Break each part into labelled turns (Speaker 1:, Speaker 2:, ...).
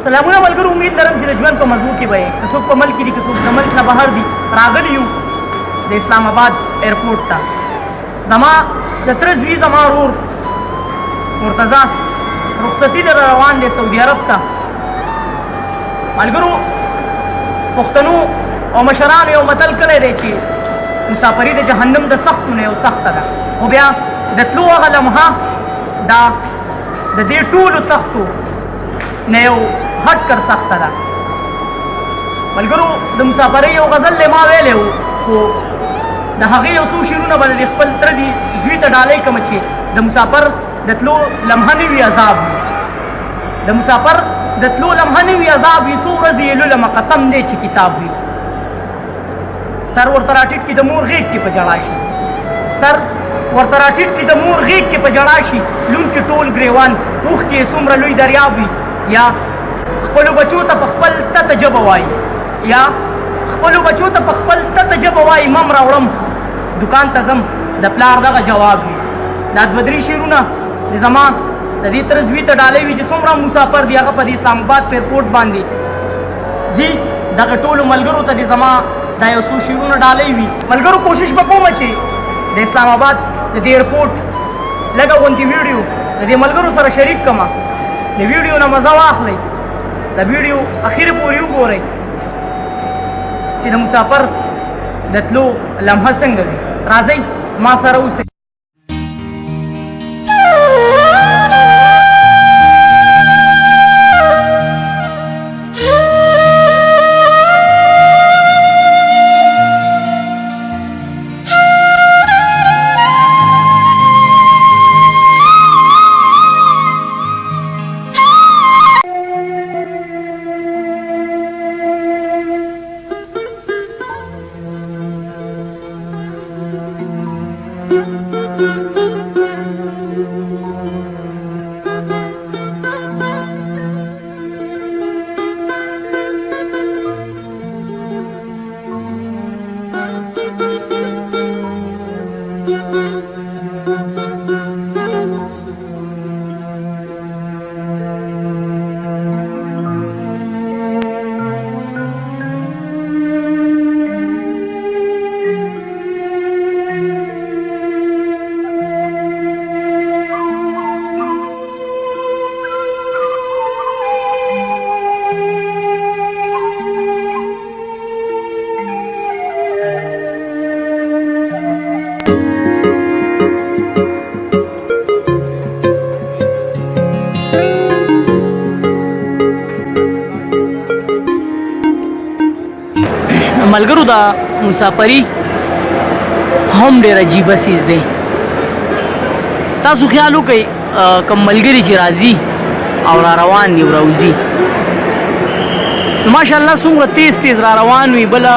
Speaker 1: سلامونه ملګرو، امید لرم چې د ژوند په موضوع کې به یې که څوک په ملک کې دي که څوک د ملک نه بهر دي راغلي یو د اسلام آباد ایرپورټ ته. زما د تره زوی زما ورور مرتضی رخصتي در روان دی سعودي عرب ته. ملګرو پښتنو او مشرانو یو متل کلی دی چې مسافري د جهنم د سختو نه یو سخته ده، خو بیا د تلو هغه لمحه دا د دې ټولو سختو نه یو هټ کر سخته ده. ملګرو د مسافرۍ یو غزل دی ما ویلی و، خو د هغې یو څو شعرونه به د خپل تره دي زوی ته ډالۍ کړم چې د مسافر د تلو لمحه نه وي عذاب وي، د مسافر د تلو لمحه نه وي عذاب وي، څو ورځې یې لولمه قسم دی چې کتاب وي. سر ورته راټیټ کړي د مور غېږ کې په ژړا شي، سر ورته راټیټ کړي د مور غېږ کې په ژړا شي، لونکي ټول ګریوان اوښکې یې څومره لوی دریاب وي، یا خپلو بچو ته په خپل تته ژبه وایي، یا خپلو بچو ته په خپل تته ژبه وایي مم راوړم دکان ته ځم د پلار دغه جواب وي. دا دوه درې شعرونه د زما د دې تره زوی ته ډالۍ وي چې څومره مسافر دی هغه په د اسلام آباد په ایرپورټ باندې ځي. دغه ټولو ملګرو ته د زما دا یو څو شعرونه ډالۍ وي. ملګرو کوشش به کومه چې د اسلام آباد د دې ایرپورټ لږه غوندې ویډیو د دې ملګرو سره شریک کړمه. د ویډیو نه مزه واخلئ، د ویډیو اخر پورې وګورئ چې د مسافر د تلو لمحه څنګه وي. راځئ ما سره اوسئ. ملګرو دا مسافري هم ډېر عجیبه څیز دی. تاسو خیال وکئ کوم ملګري چې راځي او را روان دي وراوځي ماشاءالله څومره تیز تیز را روان وي. بله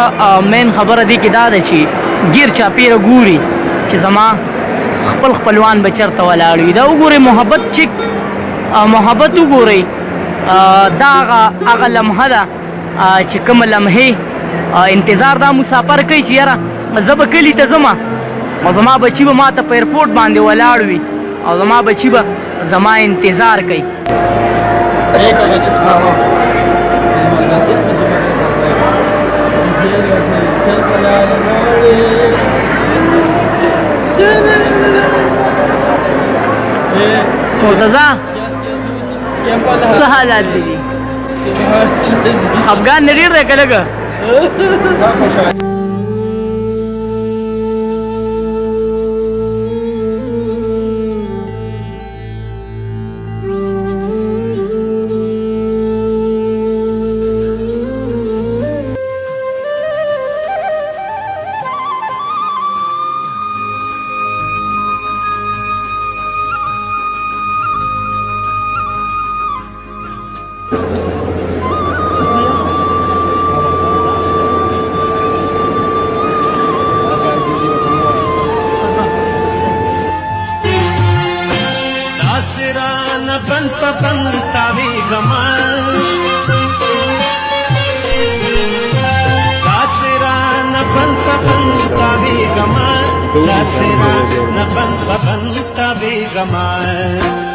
Speaker 1: مین خبره دې کې دا ده چې ګیر چاپېره ګوري چې زما خپل خپلوان به چېرته ولاړ وي. دا وګورئ محبت چې محبت وګورئ، دا هغه لمحه ده چې کومه لمحې انتظار دا مسافر کوي چې یاره زه به کلي ته ځم، زما بچي به ما ته په ایرپورټ باندې ولاړ وي او زما بچي به زما انتظار کوي. مرتضی څه حالات دي؟ افغان نه ډېر دی که لږه؟
Speaker 2: तावी गमान दासरा न तावी गमान दासरा न तावी गमान